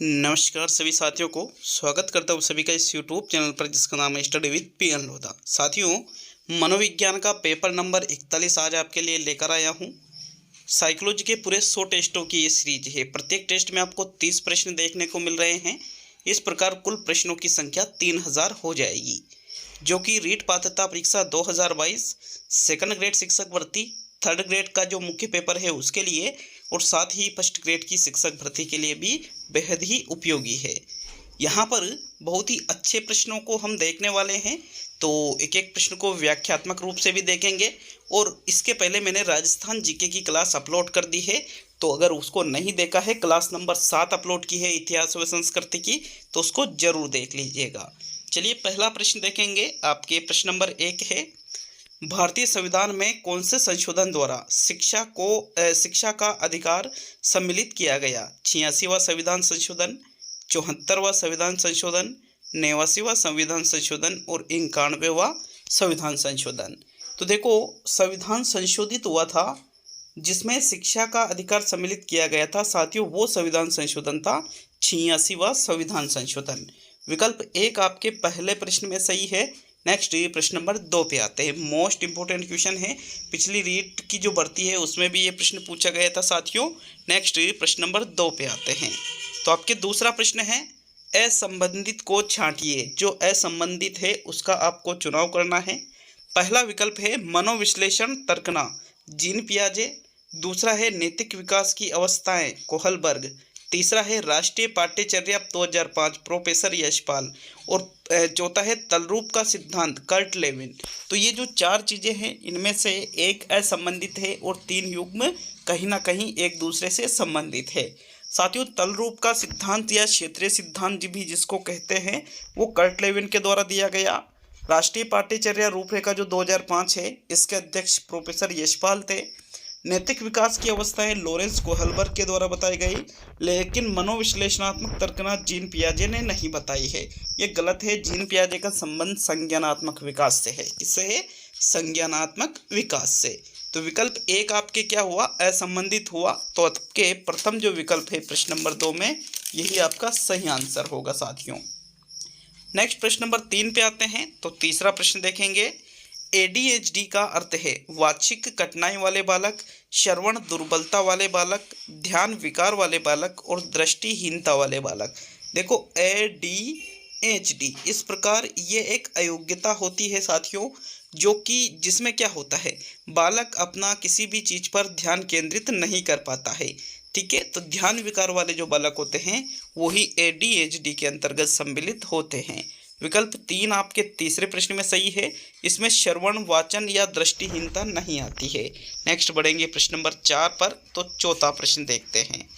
नमस्कार सभी साथियों को स्वागत करता हूँ सभी का इस यूट्यूब चैनल पर जिसका नाम है स्टडी विद पीएन लोधा। साथियों, मनोविज्ञान का पेपर नंबर 41 आज आपके लिए लेकर आया हूँ। साइकोलॉजी के पूरे 100 टेस्टों की ये सीरीज है। प्रत्येक टेस्ट में आपको 30 प्रश्न देखने को मिल रहे हैं। इस प्रकार कुल प्रश्नों की संख्या 3000 हो जाएगी, जो कि रीट पात्रता परीक्षा 2022, सेकंड ग्रेड शिक्षक भर्ती, थर्ड ग्रेड का जो मुख्य पेपर है उसके लिए, और साथ ही फर्स्ट ग्रेड की शिक्षक भर्ती के लिए भी बेहद ही उपयोगी है। यहाँ पर बहुत ही अच्छे प्रश्नों को हम देखने वाले हैं, तो एक एक प्रश्न को व्याख्यात्मक रूप से भी देखेंगे। और इसके पहले मैंने राजस्थान जीके की क्लास अपलोड कर दी है, तो अगर उसको नहीं देखा है, क्लास नंबर 7 अपलोड की है इतिहास व संस्कृति की, तो उसको जरूर देख लीजिएगा। चलिए पहला प्रश्न देखेंगे। आपके प्रश्न नंबर 1 है, भारतीय संविधान में कौन से संशोधन द्वारा शिक्षा का अधिकार सम्मिलित किया गया? 86वां संविधान संशोधन, 74वां संविधान संशोधन, 89वां संविधान संशोधन और 91वां संविधान संशोधन। तो देखो, संविधान संशोधित हुआ था जिसमें शिक्षा का अधिकार सम्मिलित किया गया था साथियों, वो संविधान संशोधन था 86वां संविधान संशोधन। विकल्प 1 आपके पहले प्रश्न में सही है। नेक्स्ट प्रश्न नंबर 2 पे आते हैं। मोस्ट इंपोर्टेंट क्वेश्चन है, पिछली रीट की जो भर्ती है उसमें भी ये प्रश्न पूछा गया था साथियों। नेक्स्ट प्रश्न नंबर 2 पे आते हैं। तो आपके दूसरा प्रश्न है, असंबंधित को छांटिए। जो असंबंधित है उसका आपको चुनाव करना है। पहला विकल्प है मनोविश्लेषण तर्कना, जीन पियाजे। दूसरा है नैतिक विकास की अवस्थाएं, कोहलबर्ग। तीसरा है राष्ट्रीय पाठ्यचर्या 2005, प्रोफेसर यशपाल। और चौथा है तलरूप का सिद्धांत, कर्ट लेविन। तो ये जो 4 चीज़ें हैं, इनमें से एक असंबंधित है और 3 युग्म कहीं ना कहीं एक दूसरे से संबंधित है साथियों। तलरूप का सिद्धांत या क्षेत्रीय सिद्धांत भी जिसको कहते हैं, वो कर्ट लेविन के द्वारा दिया गया। राष्ट्रीय पाठ्यचर्या रूपरेखा जो 2005 है, इसके अध्यक्ष प्रोफेसर यशपाल थे। नैतिक विकास की अवस्थाएं लॉरेंस कोहलबर्ग के द्वारा बताई गई, लेकिन मनोविश्लेषणात्मक तर्कना जीन पियाजे ने नहीं बताई है। ये गलत है। जीन पियाजे का संबंध संज्ञानात्मक विकास से है। किससे है? संज्ञानात्मक विकास से। तो विकल्प 1 आपके क्या हुआ? असंबंधित हुआ। तो आपके प्रथम जो विकल्प है प्रश्न नंबर 2 में, यही आपका सही आंसर होगा साथियों। नेक्स्ट प्रश्न नंबर 3 पे आते हैं। तो तीसरा प्रश्न देखेंगे। ADHD का अर्थ है वाचिक कठिनाई वाले बालक, श्रवण दुर्बलता वाले बालक, ध्यान विकार वाले बालक और दृष्टिहीनता वाले बालक। देखो, ADHD इस प्रकार ये एक अयोग्यता होती है साथियों, जो कि जिसमें क्या होता है, बालक अपना किसी भी चीज़ पर ध्यान केंद्रित नहीं कर पाता है। ठीक है, तो ध्यान विकार वाले जो बालक होते हैं वही ADHD के अंतर्गत सम्मिलित होते हैं। विकल्प 3 आपके तीसरे प्रश्न में सही है। इसमें श्रवण, वाचन या दृष्टिहीनता नहीं आती है। नेक्स्ट बढ़ेंगे प्रश्न नंबर 4 पर। तो चौथा प्रश्न देखते हैं।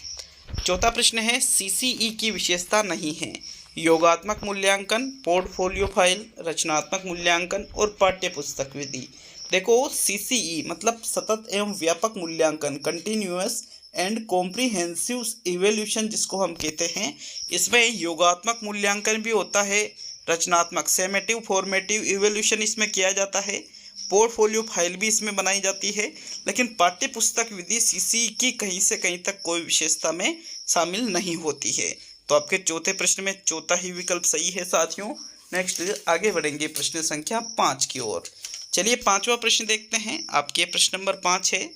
चौथा प्रश्न है, CCE की विशेषता नहीं है योगात्मक मूल्यांकन, पोर्टफोलियो फाइल, रचनात्मक मूल्यांकन और पाठ्य पुस्तक विधि। देखो, CCE मतलब सतत एवं व्यापक मूल्यांकन, कंटिन्यूअस एंड कॉम्प्रिहेंसिव इवेल्यूशन जिसको हम कहते हैं। इसमें योगात्मक मूल्यांकन भी होता है, रचनात्मक सेमेटिव फॉर्मेटिव इवोल्यूशन इसमें किया जाता है, पोर्टफोलियो फाइल भी इसमें बनाई जाती है, लेकिन पाठ्य पुस्तक विधि CCE की कहीं से कहीं तक कोई विशेषता में शामिल नहीं होती है। तो आपके चौथे प्रश्न में चौथा ही विकल्प सही है साथियों। नेक्स्ट आगे बढ़ेंगे प्रश्न संख्या 5 की ओर। चलिए 5वां प्रश्न देखते हैं। आपके प्रश्न नंबर 5 है,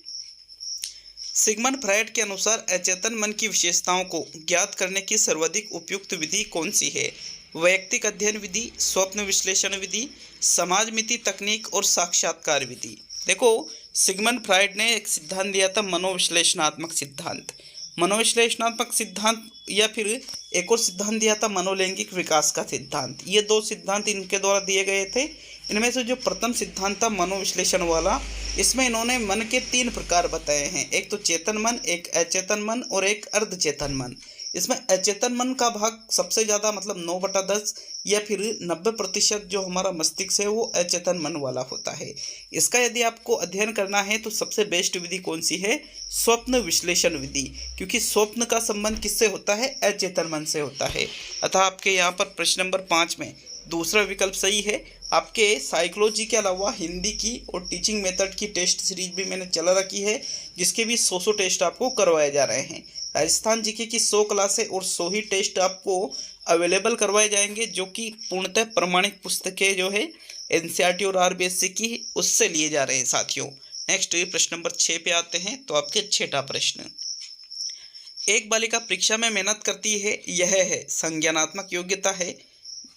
सिगमंड फ्रायड के अनुसार अचेतन मन की विशेषताओं को ज्ञात करने की सर्वाधिक उपयुक्त विधि कौन सी है? वैयक्तिक अध्ययन विधि, स्वप्न विश्लेषण विधि, समाज मिति तकनीक और साक्षात्कार विधि। देखो, सिगमंड फ्रायड ने एक सिद्धांत दिया था, मनोविश्लेषणात्मक सिद्धांत। मनोविश्लेषणात्मक सिद्धांत या फिर एक और सिद्धांत दिया था मनोलैंगिक विकास का सिद्धांत। ये 2 सिद्धांत इनके द्वारा दिए गए थे। इनमें से जो प्रथम सिद्धांत था मनोविश्लेषण वाला, इसमें इन्होंने मन के 3 प्रकार बताए हैं। एक तो चेतन मन, एक अचेतन मन और एक अर्धचेतन मन। इसमें अचेतन मन का भाग सबसे ज़्यादा मतलब 9/10 या फिर 90% जो हमारा मस्तिष्क है वो अचेतन मन वाला होता है। इसका यदि आपको अध्ययन करना है तो सबसे बेस्ट विधि कौन सी है? स्वप्न विश्लेषण विधि, क्योंकि स्वप्न का संबंध किससे होता है? अचेतन मन से होता है। अतः आपके यहाँ पर प्रश्न नंबर 5 में दूसरा विकल्प सही है। आपके साइकोलॉजी के अलावा हिंदी की और टीचिंग मेथड की टेस्ट सीरीज भी मैंने चला रखी है, जिसके भी 100 टेस्ट आपको करवाए जा रहे हैं। राजस्थान जीके की 100 क्लासें और 100 ही टेस्ट आपको अवेलेबल करवाए जाएंगे, जो कि पूर्णतः प्रमाणित पुस्तकें जो है एनसीईआरटी और आरबीएससी की उससे लिए जा रहे हैं साथियों। नेक्स्ट प्रश्न नंबर 6 पे आते हैं। तो आपके छठा प्रश्न, एक बालिका परीक्षा में मेहनत करती है, यह है संज्ञानात्मक योग्यता है,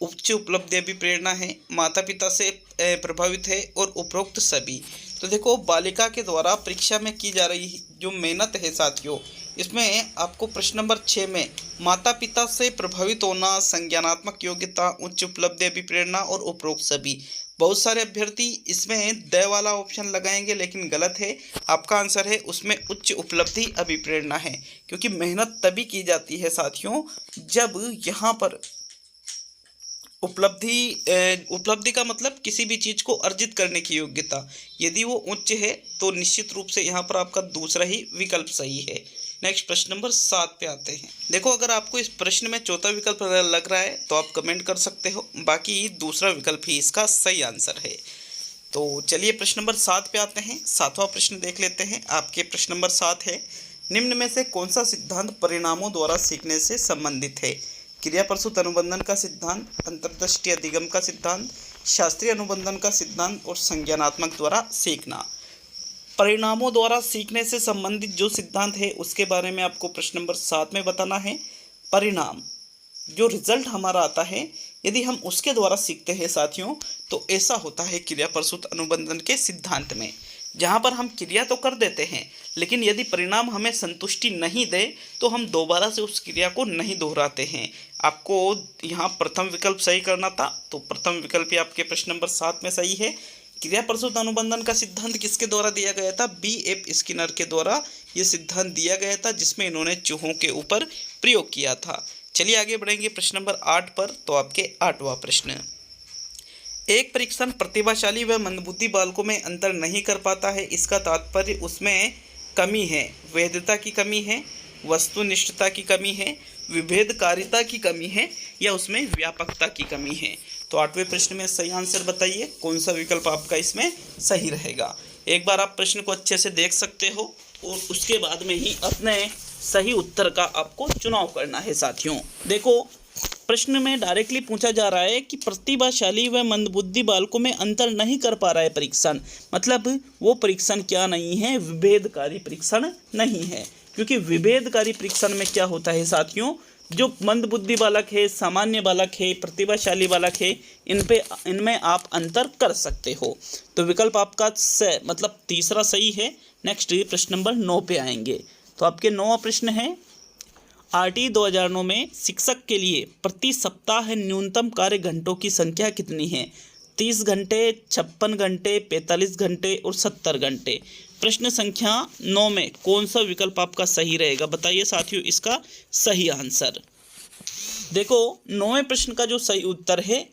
उच्च उपलब्धि अभिप्रेरणा है, माता पिता से प्रभावित है और उपरोक्त सभी। तो देखो, बालिका के द्वारा परीक्षा में की जा रही जो मेहनत है साथियों, इसमें आपको प्रश्न नंबर 6 में माता पिता से प्रभावित होना, संज्ञानात्मक योग्यता, उच्च उपलब्धि अभिप्रेरणा और उपरोक्त सभी। बहुत सारे अभ्यर्थी इसमें द वाला ऑप्शन लगाएंगे, लेकिन गलत है। आपका आंसर है उसमें उच्च उपलब्धि अभिप्रेरणा है, क्योंकि मेहनत तभी की जाती है साथियों जब यहाँ पर उपलब्धि का मतलब किसी भी चीज़ को अर्जित करने की योग्यता, यदि वो उच्च है तो निश्चित रूप से यहाँ पर आपका दूसरा ही विकल्प सही है। नेक्स्ट प्रश्न नंबर 7 पे आते हैं। देखो, अगर आपको इस प्रश्न में चौथा विकल्प लग रहा है तो आप कमेंट कर सकते हो, बाकी दूसरा विकल्प ही इसका सही आंसर है। तो चलिए प्रश्न नंबर 7 पे आते हैं। 7वां प्रश्न देख लेते हैं। आपके प्रश्न नंबर 7 है, निम्न में से कौन सा सिद्धांत परिणामों द्वारा सीखने से संबंधित है? क्रिया प्रसूत अनुबंधन का सिद्धांत, अंतर्दृष्टि अधिगम का सिद्धांत, शास्त्रीय अनुबंधन का सिद्धांत और संज्ञानात्मक द्वारा सीखना। परिणामों द्वारा सीखने से संबंधित जो सिद्धांत है उसके बारे में आपको प्रश्न नंबर 7 में बताना है। परिणाम, जो रिजल्ट हमारा आता है, यदि हम उसके द्वारा सीखते हैं साथियों, तो ऐसा होता है क्रिया प्रसूत अनुबंधन के सिद्धांत में, जहाँ पर हम क्रिया तो कर देते हैं, लेकिन यदि परिणाम हमें संतुष्टि नहीं दे तो हम दोबारा से उस क्रिया को नहीं दोहराते हैं। आपको यहाँ प्रथम विकल्प सही करना था, तो प्रथम विकल्प ही आपके प्रश्न नंबर 7 में सही है। क्रिया प्रसूत अनुबंधन का सिद्धांत किसके द्वारा दिया गया था? B.F. स्किनर के द्वारा ये सिद्धांत दिया गया था, जिसमें इन्होंने चूहों के ऊपर प्रयोग किया था। चलिए आगे बढ़ेंगे प्रश्न नंबर 8 पर। तो आपके 8वां प्रश्न, एक परीक्षण प्रतिभाशाली व मंदबुद्धि बालकों में अंतर नहीं कर पाता है, इसका तात्पर्य उसमें कमी है, वैधता की कमी है, वस्तुनिष्ठता की कमी है, विभेदकारिता की कमी है, या उसमें व्यापकता की कमी है। तो 8वें प्रश्न में सही आंसर बताइए, कौन सा विकल्प आपका इसमें सही रहेगा। एक बार आप प्रश्न को अच्छे से देख सकते हो और उसके बाद में ही अपने सही उत्तर का आपको चुनाव करना है साथियों। देखो, प्रश्न में डायरेक्टली पूछा जा रहा है कि प्रतिभाशाली व मंदबुद्धि बालकों में अंतर नहीं कर पा रहा है परीक्षण, मतलब वो परीक्षण क्या नहीं है? विभेदकारी परीक्षण नहीं है। क्योंकि विभेदकारी परीक्षण में क्या होता है साथियों, जो मंदबुद्धि बालक है, सामान्य बालक है, प्रतिभाशाली बालक है, इनमें आप अंतर कर सकते हो। तो विकल्प आपका मतलब तीसरा सही है। नेक्स्ट प्रश्न नंबर 9 पे आएंगे। तो आपके 9वां प्रश्न है, RT 2009 में शिक्षक के लिए प्रति सप्ताह न्यूनतम कार्य घंटों की संख्या कितनी है? 30 घंटे, 56 घंटे, 45 घंटे और 70 घंटे। प्रश्न संख्या 9 में कौन सा विकल्प आपका सही रहेगा? बताइए साथियों इसका सही आंसर। देखो, 9वें प्रश्न का जो सही उत्तर है,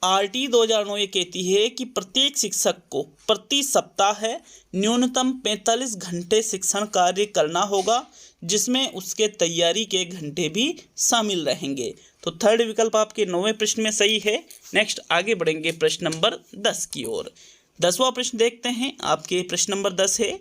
RT 2009 ये कहती है कि प्रत्येक शिक्षक को प्रति सप्ताह न्यूनतम 45 घंटे शिक्षण कार्य करना होगा, जिसमें उसके तैयारी के घंटे भी शामिल रहेंगे। तो थर्ड विकल्प आपके 9वें प्रश्न में सही है। नेक्स्ट आगे बढ़ेंगे प्रश्न नंबर 10 की ओर। 10वां प्रश्न देखते हैं। आपके प्रश्न नंबर 10 है,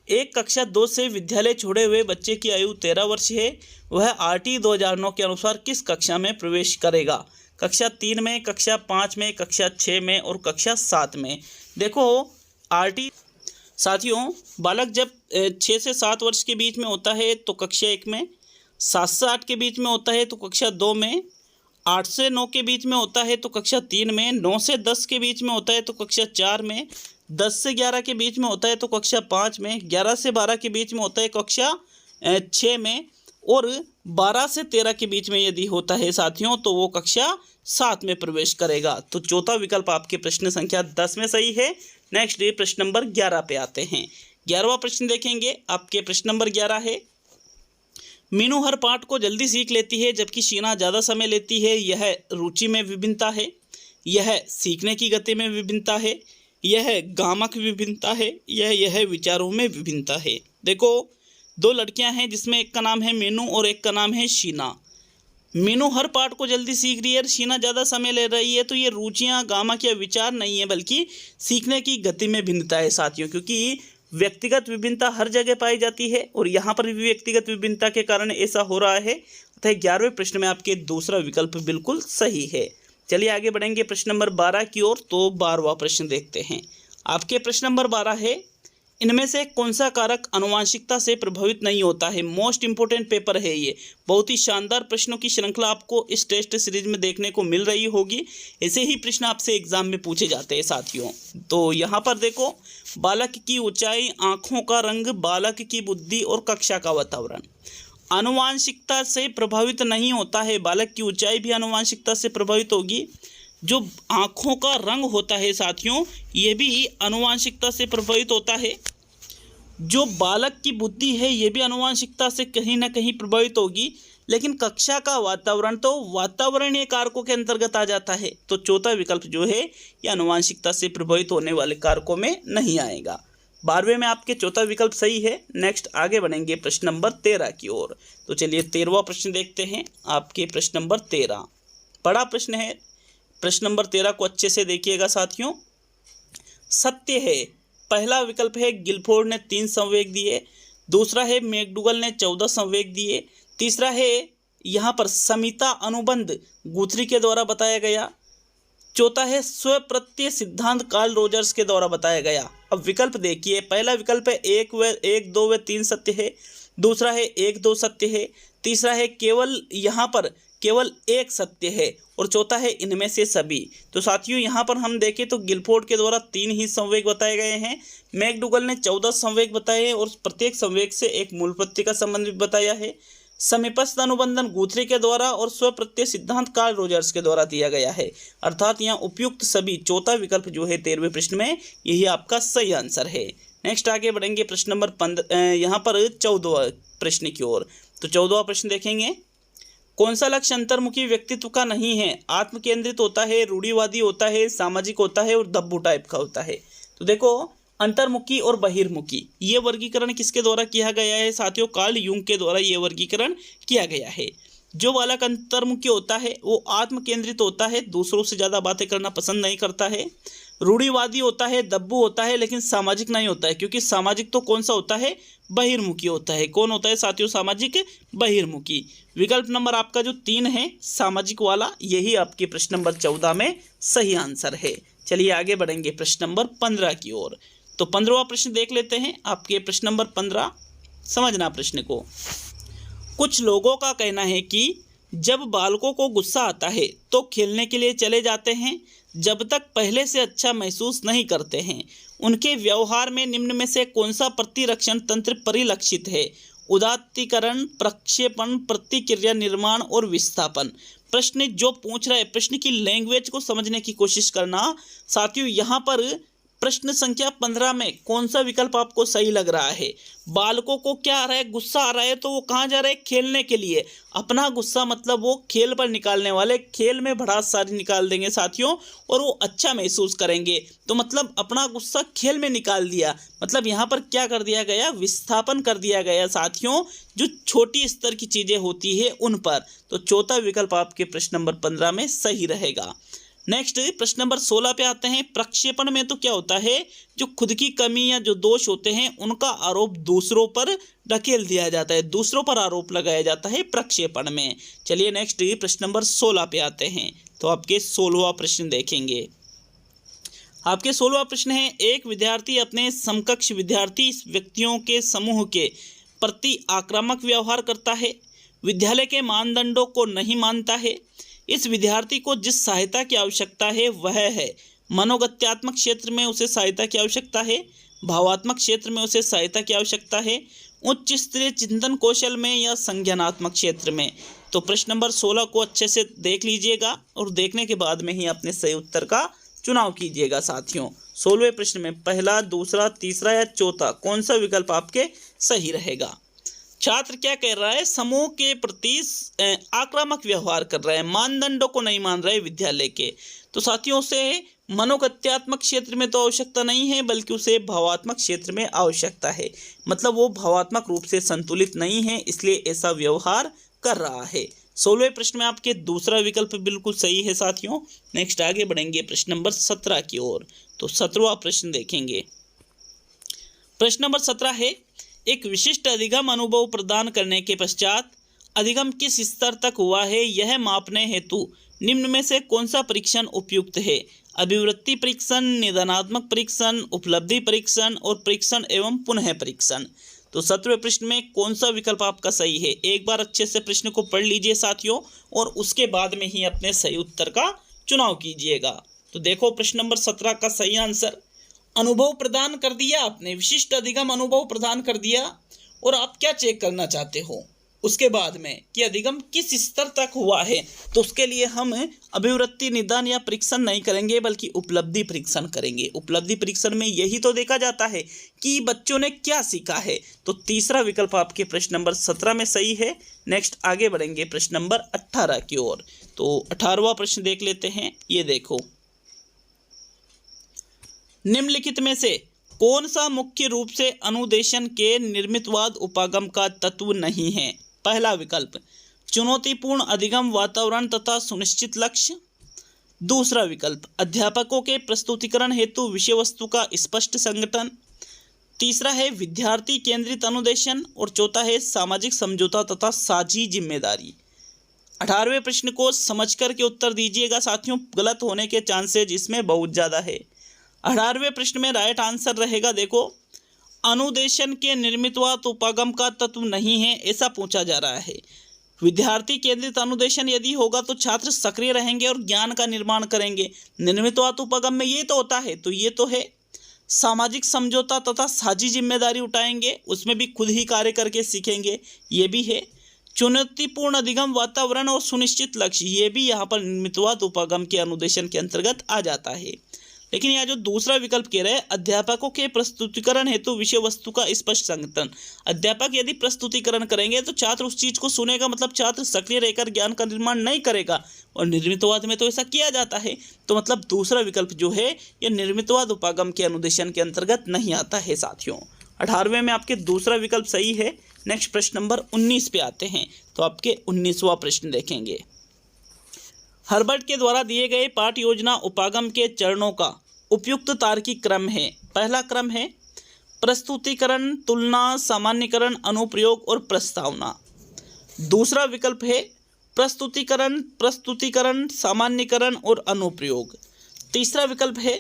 एक कक्षा 2 से विद्यालय छोड़े हुए बच्चे की आयु 13 वर्ष है, वह RT 2009 के अनुसार किस कक्षा में प्रवेश करेगा? कक्षा 3 में, कक्षा 5 में, कक्षा 6 में और कक्षा 7 में। देखो, RT साथियों, बालक जब 6 से 7 वर्ष के बीच में होता है तो कक्षा 1 में, 7 से 8 के बीच में होता है तो कक्षा 2 में, 8 से 9 के बीच में होता है तो कक्षा 3 में, 9 से 10 के बीच में होता है तो कक्षा 4 में, 10 से 11 के बीच में होता है तो कक्षा 5 में, 11 से 12 के बीच में होता है कक्षा 6 में, और 12 से 13 के बीच में यदि होता है साथियों तो वो कक्षा 7 में प्रवेश करेगा। तो चौथा विकल्प आपके प्रश्न संख्या 10 में सही है। नेक्स्ट प्रश्न नंबर 11 पे आते हैं। 11वां प्रश्न देखेंगे। आपके प्रश्न नंबर 11 है, मीनू हर पाठ को जल्दी सीख लेती है जबकि शीना ज़्यादा समय लेती है। यह रुचि में विभिन्नता है, यह सीखने की गति में विभिन्नता है, यह गामक विभिन्नता है, यह विचारों में विभिन्नता है। देखो, 2 लड़कियां हैं जिसमें एक का नाम है मीनू और एक का नाम है शीना। मीनू हर पार्ट को जल्दी सीख रही है, शीना ज़्यादा समय ले रही है। तो ये रुचियाँ, गामा या विचार नहीं है, बल्कि सीखने की गति में भिन्नता है साथियों, क्योंकि व्यक्तिगत विभिन्नता हर जगह पाई जाती है और यहाँ पर भी व्यक्तिगत विभिन्नता के कारण ऐसा हो रहा है। अतः 11वें प्रश्न में आपके दूसरा विकल्प बिल्कुल सही है। चलिए आगे बढ़ेंगे प्रश्न नंबर 12 की ओर। तो 12वां प्रश्न देखते हैं। आपके प्रश्न नंबर 12 है, इनमें से कौन सा कारक आनुवंशिकता से प्रभावित नहीं होता है। मोस्ट इंपोर्टेंट पेपर है ये। बहुत ही शानदार प्रश्नों की श्रृंखला आपको इस टेस्ट सीरीज में देखने को मिल रही होगी। ऐसे ही प्रश्न आपसे एग्जाम में पूछे जाते हैं साथियों। तो यहाँ पर देखो, बालक की ऊंचाई, आँखों का रंग, बालक की बुद्धि और कक्षा का वातावरण आनुवंशिकता से प्रभावित नहीं होता है। बालक की ऊंचाई भी आनुवंशिकता से प्रभावित होगी। जो आँखों का रंग होता है साथियों, ये भी आनुवंशिकता से प्रभावित होता है। जो बालक की बुद्धि है, ये भी आनुवंशिकता से कहीं ना कहीं प्रभावित होगी। लेकिन कक्षा का वातावरण तो वातावरणीय कारकों के अंतर्गत आ जाता है। तो चौथा विकल्प जो है, ये आनुवंशिकता से प्रभावित होने वाले कारकों में नहीं आएगा। 12वें में आपके चौथा विकल्प सही है। नेक्स्ट आगे बढ़ेंगे प्रश्न नंबर 13 की ओर। तो चलिए 13वां प्रश्न देखते हैं। आपके प्रश्न नंबर 13 बड़ा प्रश्न है। प्रश्न नंबर 13 को अच्छे से देखिएगा साथियों। सत्य है, पहला विकल्प है गिलफोर्ड ने 3 संवेग दिए, दूसरा है मैकडूगल ने 14 संवेग दिए, तीसरा है यहाँ पर समिता अनुबंध गुथरी के द्वारा बताया गया, चौथा है स्वप्रत्यय सिद्धांत कार्ल रोजर्स के द्वारा बताया गया। अब विकल्प देखिए, पहला विकल्प है 1, 2 व 3 सत्य है, दूसरा है 1, 2 सत्य है, तीसरा है केवल यहाँ पर केवल 1 सत्य है और चौथा है इनमें से सभी। तो साथियों यहाँ पर हम देखें तो गिलफोर्ड के द्वारा 3 ही संवेग बताए गए हैं, मैकडूगल ने 14 संवेग बताए हैं और प्रत्येक संवेग से एक मूल प्रत्यय का संबंध भी बताया है। समीपस्थ अनुबंधन गुथरी के द्वारा और स्वप्रत्यय सिद्धांत कार्ल रोजर्स के द्वारा दिया गया है। अर्थात यहाँ उपयुक्त सभी, चौथा विकल्प जो है 13वें प्रश्न में, यही आपका सही आंसर है। नेक्स्ट आगे बढ़ेंगे प्रश्न नंबर 15 यहाँ पर 14वां प्रश्न की ओर। तो 14वां प्रश्न देखेंगे। कौन सा लक्ष्य अंतर्मुखी व्यक्तित्व का नहीं है। आत्मकेंद्रित होता है, रूढ़िवादी होता है, सामाजिक होता है और दब्बू टाइप का होता है। तो देखो, अंतर्मुखी और बहिर्मुखी, ये वर्गीकरण किसके द्वारा किया गया है साथियों? कार्ल यूंग के द्वारा ये वर्गीकरण किया गया है। जो बालक अंतर्मुखी होता है वो आत्म केंद्रित होता है, दूसरों से ज़्यादा बातें करना पसंद नहीं करता है। रूढ़िवादी होता है, दब्बू होता है, लेकिन सामाजिक नहीं होता है, क्योंकि सामाजिक तो कौन सा होता है? बहिर्मुखी होता है। कौन होता है साथियों सामाजिक? बहिर्मुखी। विकल्प नंबर आपका जो 3 है सामाजिक वाला, यही आपके प्रश्न नंबर 14 में सही आंसर है। चलिए आगे बढ़ेंगे प्रश्न नंबर 15 की ओर। तो 15वां प्रश्न देख लेते हैं। आपके प्रश्न नंबर 15, समझना प्रश्न को। कुछ लोगों का कहना है कि जब बालकों को गुस्सा आता है तो खेलने के लिए चले जाते हैं, जब तक पहले से अच्छा महसूस नहीं करते हैं। उनके व्यवहार में निम्न में से कौन सा प्रतिरक्षण तंत्र परिलक्षित है? उदात्तीकरण, प्रक्षेपण, प्रतिक्रिया निर्माण और विस्थापन। प्रश्न जो पूछ रहा है, प्रश्न की लैंग्वेज को समझने की कोशिश करना साथियों। यहाँ पर प्रश्न संख्या 15 में कौन सा विकल्प आपको सही लग रहा है? बालकों को क्या आ रहा है? गुस्सा आ रहा है, तो वो कहाँ जा रहे हैं? खेलने के लिए। अपना गुस्सा मतलब वो खेल पर निकालने वाले, खेल में भड़ास सारी निकाल देंगे साथियों और वो अच्छा महसूस करेंगे। तो मतलब अपना गुस्सा खेल में निकाल दिया, मतलब यहाँ पर क्या कर दिया गया? विस्थापन कर दिया गया साथियों, जो छोटी स्तर की चीज़ें होती है उन पर। तो चौथा विकल्प आपके प्रश्न नंबर 15 में सही रहेगा। नेक्स्ट प्रश्न नंबर 16 पे आते हैं। प्रक्षेपण में तो क्या होता है? जो खुद की कमी या जो दोष होते हैं उनका आरोप दूसरों पर ढकेल दिया जाता है, दूसरों पर आरोप लगाया जाता है प्रक्षेपण में। चलिए नेक्स्ट प्रश्न नंबर 16 पे आते हैं। तो आपके 16वां प्रश्न देखेंगे। आपके 16वां प्रश्न है, एक विद्यार्थी अपने समकक्ष विद्यार्थी व्यक्तियों के समूह के प्रति आक्रामक व्यवहार करता है, विद्यालय के मानदंडों को नहीं मानता है। इस विद्यार्थी को जिस सहायता की आवश्यकता है वह है मनोगत्यात्मक क्षेत्र में उसे सहायता की आवश्यकता है, भावात्मक क्षेत्र में उसे सहायता की आवश्यकता है, उच्च स्तरीय चिंतन कौशल में या संज्ञानात्मक क्षेत्र में। तो प्रश्न नंबर 16 को अच्छे से देख लीजिएगा और देखने के बाद में ही अपने सही उत्तर का चुनाव कीजिएगा साथियों। 16वें प्रश्न में पहला, दूसरा, तीसरा या चौथा कौन सा विकल्प आपके सही रहेगा? छात्र क्या कह रहा है? समूह के प्रति आक्रामक व्यवहार कर रहा है, मानदंडों को नहीं मान रहा है विद्यालय के। तो साथियों से मनोगत्यात्मक क्षेत्र में तो आवश्यकता नहीं है, बल्कि उसे भावात्मक क्षेत्र में आवश्यकता है। मतलब वो भावात्मक रूप से संतुलित नहीं है, इसलिए ऐसा व्यवहार कर रहा है। 16वें प्रश्न में आपके दूसरा विकल्प बिल्कुल सही है साथियों। नेक्स्ट आगे बढ़ेंगे प्रश्न नंबर 17 की ओर। तो 17वां प्रश्न देखेंगे। प्रश्न नंबर 17 है, एक विशिष्ट अधिगम अनुभव प्रदान करने के पश्चात अधिगम किस स्तर तक हुआ है यह मापने हेतु निम्न में से कौन सा परीक्षण उपयुक्त है? अभिवृत्ति परीक्षण, निदानात्मक परीक्षण, उपलब्धि परीक्षण और परीक्षण एवं पुनः परीक्षण। तो 17वें प्रश्न में कौन सा विकल्प आपका सही है? एक बार अच्छे से प्रश्न को पढ़ लीजिए साथियों और उसके बाद में ही अपने सही उत्तर का चुनाव कीजिएगा। तो देखो प्रश्न नंबर 17 का सही आंसर, अनुभव प्रदान कर दिया आपने, विशिष्ट अधिगम अनुभव प्रदान कर दिया और आप क्या चेक करना चाहते हो उसके बाद में कि अधिगम किस स्तर तक हुआ है। तो उसके लिए हम अभिवृत्ति निदान या परीक्षण नहीं करेंगे बल्कि उपलब्धि परीक्षण करेंगे। उपलब्धि परीक्षण में यही तो देखा जाता है कि बच्चों ने क्या सीखा है। तो तीसरा विकल्प आपके प्रश्न नंबर 17 में सही है। नेक्स्ट आगे बढ़ेंगे प्रश्न नंबर 18 की ओर। तो 18वां प्रश्न देख लेते हैं। ये देखो, निम्नलिखित में से कौन सा मुख्य रूप से अनुदेशन के निर्मितवाद उपागम का तत्व नहीं है? पहला विकल्प चुनौतीपूर्ण अधिगम वातावरण तथा सुनिश्चित लक्ष्य। दूसरा विकल्प अध्यापकों के प्रस्तुतिकरण हेतु विषय वस्तु का स्पष्ट संगठन। तीसरा है विद्यार्थी केंद्रित अनुदेशन और चौथा है सामाजिक समझौता तथा साझी जिम्मेदारी। 18वें प्रश्न को समझ करके उत्तर दीजिएगा साथियों, गलत होने के चांसेज इसमें बहुत ज़्यादा है। 18वें प्रश्न में राइट आंसर रहेगा, देखो, अनुदेशन के निर्मितवाद उपागम का तत्व नहीं है ऐसा पूछा जा रहा है। विद्यार्थी केंद्रित अनुदेशन यदि होगा तो छात्र सक्रिय रहेंगे और ज्ञान का निर्माण करेंगे। निर्मितवाद उपागम में ये तो होता है, तो ये तो है। सामाजिक समझौता तथा साझी जिम्मेदारी उठाएंगे, उसमें भी खुद ही कार्य करके सीखेंगे, ये भी है। चुनौतीपूर्ण अधिगम वातावरण और सुनिश्चित लक्ष्य, ये भी यहाँ पर निर्मितवाद उपागम के अनुदेशन के अंतर्गत आ जाता है। लेकिन यह जो दूसरा विकल्प कह रहे हैं अध्यापकों के प्रस्तुतिकरण हेतु विषय वस्तु का स्पष्ट संगठन, अध्यापक यदि प्रस्तुतिकरण करेंगे तो छात्र उस चीज को सुनेगा, मतलब छात्र सक्रिय रहकर ज्ञान का निर्माण नहीं करेगा। और निर्मितवाद में तो ऐसा किया जाता है, तो मतलब दूसरा विकल्प जो है यह निर्मितवाद उपागम के अनुदेशन के अंतर्गत नहीं आता है साथियों। 18वें में आपके दूसरा विकल्प सही है। नेक्स्ट प्रश्न नंबर 19 पे आते हैं। तो आपके 19वां प्रश्न देखेंगे। हर्बर्ट के द्वारा दिए गए पाठ योजना उपागम के चरणों का उपयुक्त तार्किक क्रम है। पहला क्रम है प्रस्तुतिकरण, तुलना, सामान्यकरण, अनुप्रयोग और प्रस्तावना। दूसरा विकल्प है प्रस्तुतिकरण, सामान्यकरण और अनुप्रयोग। तीसरा विकल्प है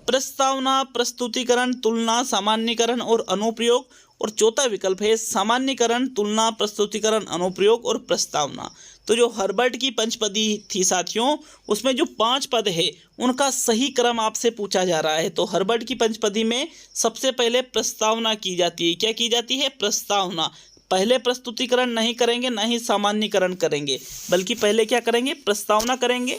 प्रस्तावना, प्रस्तुतिकरण, तुलना, सामान्यकरण और अनुप्रयोग। और चौथा विकल्प है सामान्यकरण, तुलना, प्रस्तुतिकरण, अनुप्रयोग और प्रस्तावना। तो जो हर्बर्ट की पंचपदी थी साथियों, उसमें जो 5 पद है उनका सही क्रम आपसे पूछा जा रहा है। तो हर्बर्ट की पंचपदी में सबसे पहले प्रस्तावना की जाती है। क्या की जाती है? प्रस्तावना। पहले प्रस्तुतिकरण नहीं करेंगे, ना ही सामान्यकरण करेंगे, बल्कि पहले क्या करेंगे? प्रस्तावना करेंगे,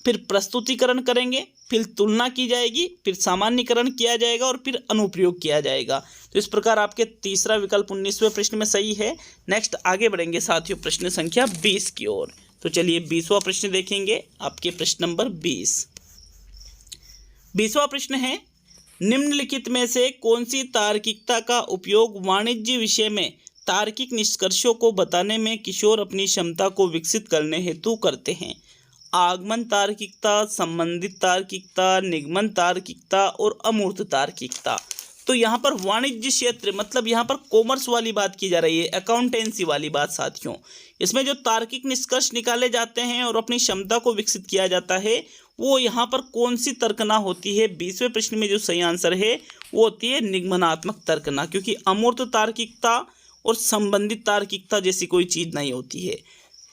फिर प्रस्तुतिकरण करेंगे, फिर तुलना की जाएगी, फिर सामान्यकरण किया जाएगा और फिर अनुप्रयोग किया जाएगा। तो इस प्रकार आपके तीसरा विकल्प 19वें प्रश्न में सही है। नेक्स्ट आगे बढ़ेंगे साथियों प्रश्न संख्या 20 की ओर। तो चलिए 20वां प्रश्न देखेंगे, आपके प्रश्न नंबर 20। 20वां प्रश्न है, निम्नलिखित में से कौन सी तार्किकता का उपयोग वाणिज्य विषय में तार्किक निष्कर्षों को बताने में किशोर अपनी क्षमता को विकसित करने हेतु करते हैं? आगमन तार्किकता, संबंधित तार्किकता, निगमन तार्किकता और अमूर्त तार्किकता। तो यहाँ पर वाणिज्य क्षेत्र मतलब यहाँ पर कॉमर्स वाली बात की जा रही है, अकाउंटेंसी वाली बात साथियों। इसमें जो तार्किक निष्कर्ष निकाले जाते हैं और अपनी क्षमता को विकसित किया जाता है, वो यहाँ पर कौन सी तर्कना होती है? 20वें प्रश्न में जो सही आंसर है वो होती है निगमनात्मक तर्कना, क्योंकि अमूर्त तार्किकता और संबंधित तार्किकता जैसी कोई चीज़ नहीं होती है।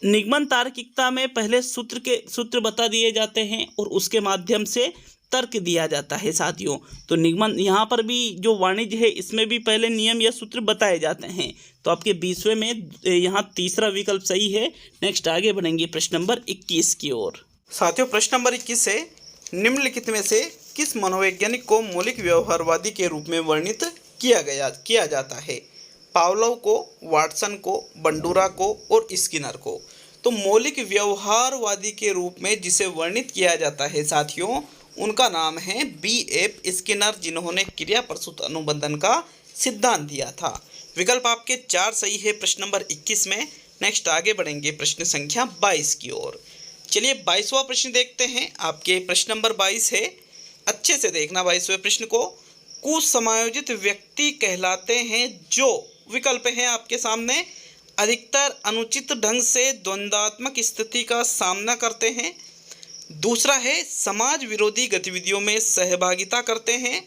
निगमन तार्किकता में पहले सूत्र बता दिए जाते हैं और उसके माध्यम से तर्क दिया जाता है साथियों। तो निगमन यहाँ पर भी जो वाणिज्य है इसमें भी पहले नियम या सूत्र बताए जाते हैं। तो आपके 20वें में यहाँ तीसरा विकल्प सही है। नेक्स्ट आगे बढ़ेंगे प्रश्न नंबर 21 की ओर। साथियों प्रश्न नंबर 21 है, निम्नलिखित में से किस मनोवैज्ञानिक को मौलिक व्यवहारवादी के रूप में वर्णित किया जाता है? पावलोव को, वाटसन को, बंडूरा को और स्किनर को। तो मौलिक व्यवहारवादी के रूप में जिसे वर्णित किया जाता है साथियों, उनका नाम है B.F. स्किनर, जिन्होंने क्रिया प्रसूत अनुबंधन का सिद्धांत दिया था। विकल्प आपके 4 सही है प्रश्न नंबर 21 में। नेक्स्ट आगे बढ़ेंगे प्रश्न संख्या 22 की ओर। चलिए 22वां प्रश्न देखते हैं। आपके प्रश्न नंबर 22 है, अच्छे से देखना 22वें प्रश्न को। कुसमायोजित व्यक्ति कहलाते हैं जो, विकल्प हैं आपके सामने, अधिकतर अनुचित ढंग से द्वंद्वात्मक स्थिति का सामना करते हैं, दूसरा है समाज विरोधी गतिविधियों में सहभागिता करते हैं,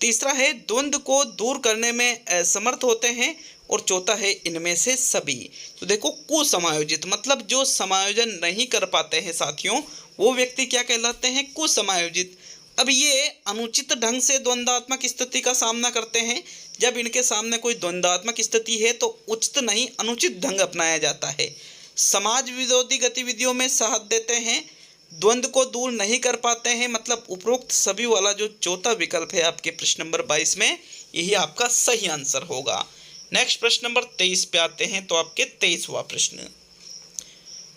तीसरा है द्वंद्व को दूर करने में असमर्थ होते हैं, और चौथा है इनमें से सभी। तो देखो कुसमायोजित मतलब जो समायोजन नहीं कर पाते हैं साथियों, वो व्यक्ति क्या कहलाते हैं? कुसमायोजित। अब ये अनुचित ढंग से द्वंद्वात्मक स्थिति का सामना करते हैं। जब इनके सामने कोई द्वंद्वात्मक स्थिति है तो उचित नहीं अनुचित ढंग अपनाया जाता है। समाज विरोधी गतिविधियों में साथ देते हैं, द्वंद्व को दूर नहीं कर पाते हैं, मतलब उपरोक्त सभी वाला जो चौथा विकल्प है आपके प्रश्न नंबर 22 में, यही आपका सही आंसर होगा। नेक्स्ट प्रश्न नंबर 23 पे आते हैं। तो आपके 23वां प्रश्न,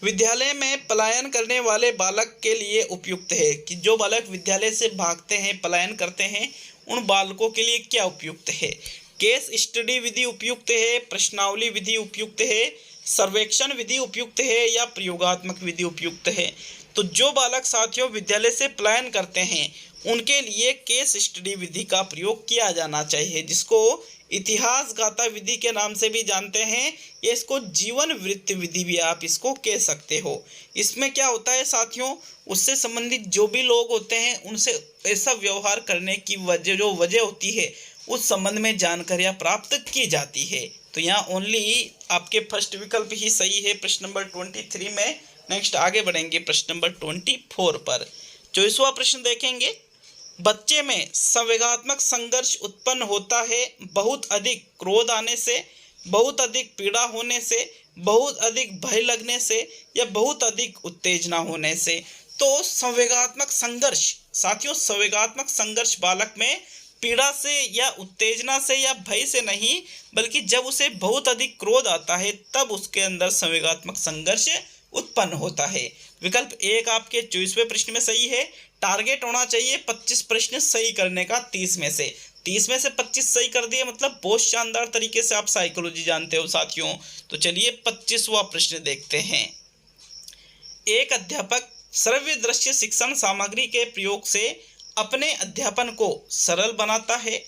विद्यालय में पलायन करने वाले बालक के लिए उपयुक्त है कि जो बालक विद्यालय से भागते हैं, पलायन करते हैं, उन बालकों के लिए क्या उपयुक्त है? केस स्टडी विधि उपयुक्त है, प्रश्नावली विधि उपयुक्त है, सर्वेक्षण विधि उपयुक्त है, या प्रयोगात्मक विधि उपयुक्त है? तो जो बालक साथियों विद्यालय से पलायन करते हैं उनके लिए केस स्टडी विधि का प्रयोग किया जाना चाहिए, जिसको इतिहास गाथा विधि के नाम से भी जानते हैं, या इसको जीवन वृत्ति विधि भी आप इसको कह सकते हो। इसमें क्या होता है साथियों, उससे संबंधित जो भी लोग होते हैं उनसे ऐसा व्यवहार करने की वजह होती है, उस संबंध में जानकारियाँ प्राप्त की जाती है। तो यहाँ ओनली आपके फर्स्ट विकल्प ही सही है प्रश्न नंबर 23 में। नेक्स्ट आगे बढ़ेंगे प्रश्न नंबर 24 पर। 24वां प्रश्न देखेंगे, बच्चे में संवेगात्मक संघर्ष उत्पन्न होता है बहुत अधिक क्रोध आने से, बहुत अधिक पीड़ा होने से, बहुत अधिक भय लगने से, या बहुत अधिक उत्तेजना होने से। तो संवेगात्मक संघर्ष साथियों, संवेगात्मक संघर्ष बालक में पीड़ा से या उत्तेजना से या भय से नहीं, बल्कि जब उसे बहुत अधिक क्रोध आता है तब उसके अंदर संवेगात्मक संघर्ष उत्पन्न होता है। विकल्प एक आपके 24वें प्रश्न में सही है। टारगेट होना चाहिए 25 प्रश्न सही करने का 30 में से। 30 में से 25 सही कर दिए मतलब बहुत शानदार तरीके से आप साइकोलॉजी जानते हो साथियों। तो चलिए 25वां प्रश्न देखते हैं। एक अध्यापक श्रव्य दृश्य शिक्षण सामग्री के प्रयोग से अपने अध्यापन को सरल बनाता है,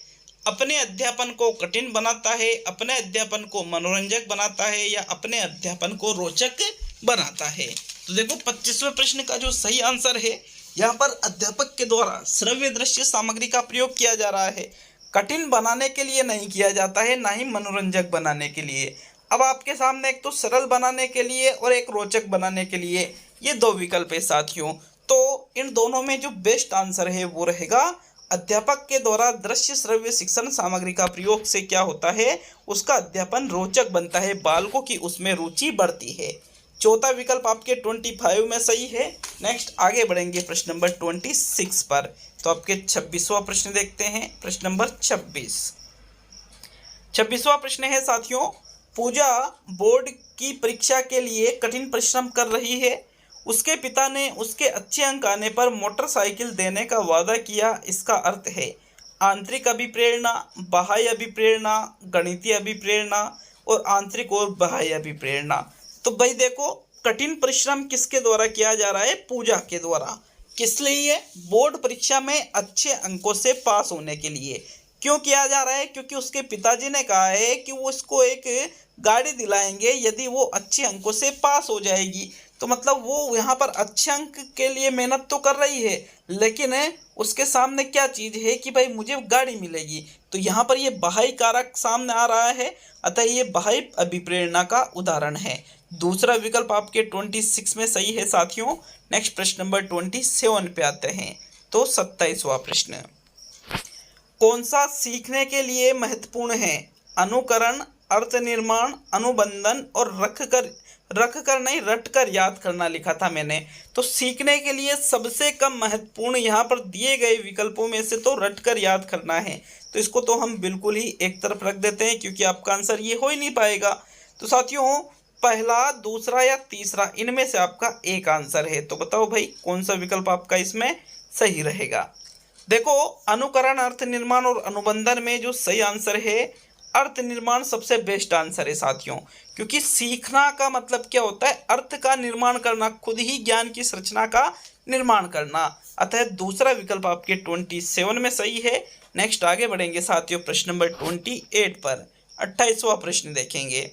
अपने अध्यापन को कठिन बनाता है, अपने अध्यापन को मनोरंजक बनाता है, या अपने अध्यापन को रोचक बनाता है। तो देखो 25वें प्रश्न का जो सही आंसर है, यहाँ पर अध्यापक के द्वारा श्रव्य दृश्य सामग्री का प्रयोग किया जा रहा है। कठिन बनाने के लिए नहीं किया जाता है, ना ही मनोरंजक बनाने के लिए। अब आपके सामने एक तो सरल बनाने के लिए और एक रोचक बनाने के लिए, ये दो विकल्प है साथियों। तो इन दोनों में जो बेस्ट आंसर है वो रहेगा अध्यापक के द्वारा दृश्य श्रव्य शिक्षण सामग्री का प्रयोग से क्या होता है, उसका अध्यापन रोचक बनता है, बालकों की उसमें रुचि बढ़ती है। चौथा विकल्प आपके 25 में सही है। नेक्स्ट आगे बढ़ेंगे प्रश्न नंबर 26 पर। तो आपके 26वां प्रश्न देखते हैं। प्रश्न नंबर 26वां प्रश्न है साथियों, पूजा बोर्ड की परीक्षा के लिए कठिन परिश्रम कर रही है। उसके पिता ने उसके अच्छे अंक आने पर मोटरसाइकिल देने का वादा किया। इसका अर्थ है आंतरिक अभिप्रेरणा, बाह्य अभिप्रेरणा, गणितीय अभिप्रेरणा और आंतरिक और बाह्य अभिप्रेरणा। तो भाई देखो कठिन परिश्रम किसके द्वारा किया जा रहा है? पूजा के द्वारा। किस लिए? बोर्ड परीक्षा में अच्छे अंकों से पास होने के लिए। क्यों किया जा रहा है? क्योंकि उसके पिताजी ने कहा है कि वो इसको एक गाड़ी दिलाएंगे यदि वो अच्छे अंकों से पास हो जाएगी। तो मतलब वो यहाँ पर अच्छे अंक के लिए मेहनत तो कर रही है, लेकिन उसके सामने क्या चीज़ है कि भाई मुझे गाड़ी मिलेगी। तो यहाँ पर ये बाह्य कारक सामने आ रहा है, अतः ये बाह्य अभिप्रेरणा का उदाहरण है। दूसरा विकल्प आपके 26 में सही है साथियों। नेक्स्ट प्रश्न नंबर 27 पे आते हैं। तो 27वां प्रश्न, कौन सा सीखने के लिए महत्वपूर्ण है? अनुकरण, अर्थ निर्माण, अनुबंधन और रटकर याद करना लिखा था मैंने। तो सीखने के लिए सबसे कम महत्वपूर्ण यहाँ पर दिए गए विकल्पों में से तो रटकर याद करना है। तो इसको तो हम बिल्कुल ही एक तरफ रख देते हैं, क्योंकि आपका आंसर ये हो ही नहीं पाएगा। तो साथियों पहला, दूसरा या तीसरा, इनमें से आपका एक आंसर है। तो बताओ भाई कौन सा विकल्प आपका इसमें सही रहेगा? देखो अनुकरण, अर्थ निर्माण और अनुबंधन में जो सही आंसर है अर्थ निर्माण सबसे बेस्ट आंसर है साथियों, क्योंकि सीखना का मतलब क्या होता है, अर्थ का निर्माण करना, खुद ही ज्ञान की संरचना का निर्माण करना। अतः दूसरा विकल्प आपके 27 में सही है। नेक्स्ट आगे बढ़ेंगे साथियों प्रश्न नंबर 28 पर। 28वां प्रश्न देखेंगे।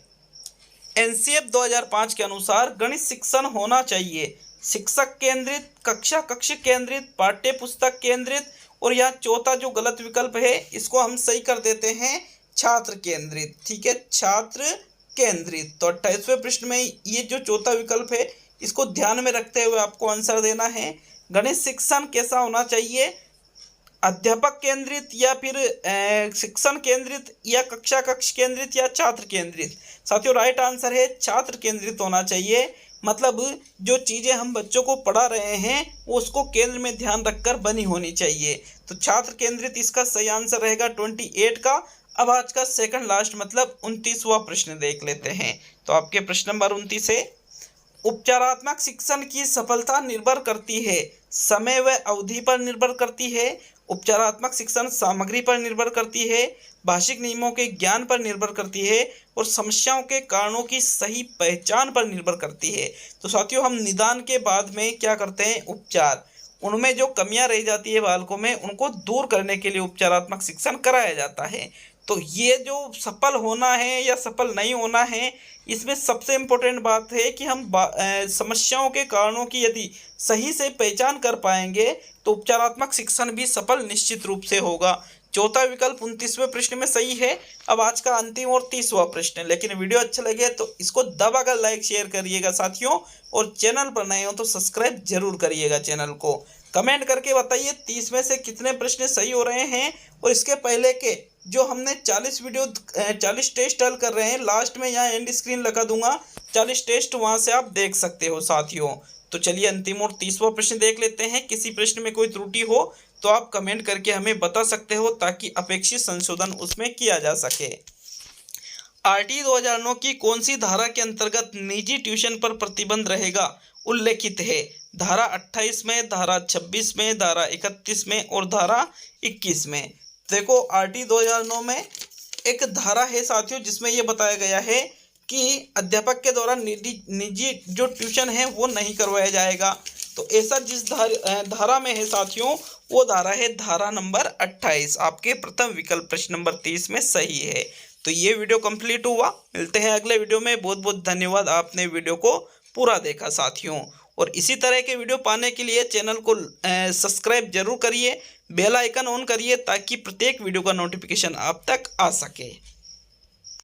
एनसीएफ 2005 के अनुसार गणित शिक्षण होना चाहिए शिक्षक केंद्रित, कक्षा कक्ष केंद्रित, पाठ्य पुस्तक केंद्रित, और यहाँ चौथा जो गलत विकल्प है इसको हम सही कर देते हैं छात्र केंद्रित। ठीक है, छात्र केंद्रित। तो 28वें प्रश्न में ये जो चौथा विकल्प है इसको ध्यान में रखते हुए आपको आंसर देना है। गणित शिक्षण कैसा होना चाहिए, अध्यापक केंद्रित या फिर शिक्षण केंद्रित या कक्षा कक्ष केंद्रित या छात्र केंद्रित। साथियों राइट आंसर है छात्र केंद्रित होना चाहिए। मतलब जो चीज़ें हम बच्चों को पढ़ा रहे हैं वो उसको केंद्र में ध्यान रखकर बनी होनी चाहिए। तो छात्र केंद्रित इसका सही आंसर रहेगा 28 का। अब आज का सेकंड लास्ट मतलब 29वां प्रश्न देख लेते हैं। तो आपके प्रश्न नंबर 29 है, उपचारात्मक शिक्षण की सफलता निर्भर करती है समय व अवधि पर निर्भर करती है, उपचारात्मक शिक्षण सामग्री पर निर्भर करती है, भाषिक नियमों के ज्ञान पर निर्भर करती है, और समस्याओं के कारणों की सही पहचान पर निर्भर करती है। तो साथियों हम निदान के बाद में क्या करते हैं, उपचार, उनमें जो कमियां रह जाती है बालकों में उनको दूर करने के लिए उपचारात्मक शिक्षण कराया जाता है। तो ये जो सफल होना है या सफल नहीं होना है, इसमें सबसे इम्पोर्टेंट बात है कि हम समस्याओं के कारणों की यदि सही से पहचान कर पाएंगे तो उपचारात्मक शिक्षण भी सफल निश्चित रूप से होगा। चौथा विकल्प 29वें प्रश्न में सही है। अब आज का अंतिम और 30वां प्रश्न है। लेकिन वीडियो अच्छा लगे तो इसको दबाकर लाइक शेयर करिएगा साथियों, और चैनल पर नए हो तो सब्सक्राइब जरूर करिएगा चैनल को। कमेंट करके बताइए 30 में से कितने प्रश्न सही हो रहे हैं, और इसके पहले के जो हमने 40 टेस्ट हल कर रहे हैं, लास्ट में यहाँ एंड स्क्रीन लगा दूंगा 40 टेस्ट, वहाँ से आप देख सकते हो साथियों। तो चलिए अंतिम और 30वां प्रश्न देख लेते हैं। किसी प्रश्न में कोई त्रुटि हो तो आप कमेंट करके हमें बता सकते हो ताकि अपेक्षित संशोधन उसमें किया जा सके। आरटी 2009 की कौन सी धारा के अंतर्गत निजी ट्यूशन पर प्रतिबंध रहेगा उल्लेखित है, धारा 28 में, धारा 26 में, धारा 31 में और धारा 21 में। देखो आरटी 2009 में एक धारा है साथियों जिसमें ये बताया गया है कि अध्यापक के द्वारा निजी जो ट्यूशन है वो नहीं करवाया जाएगा। तो ऐसा जिस धारा में है साथियों वो धारा है धारा नंबर 28। आपके प्रथम विकल्प प्रश्न नंबर 30 में सही है। तो ये वीडियो कंप्लीट हुआ। मिलते हैं अगले वीडियो में। बहुत बहुत धन्यवाद, आपने वीडियो को पूरा देखा साथियों। और इसी तरह के वीडियो पाने के लिए चैनल को सब्सक्राइब जरूर करिए, बेल आइकन ऑन करिए ताकि प्रत्येक वीडियो का नोटिफिकेशन आप तक आ सके।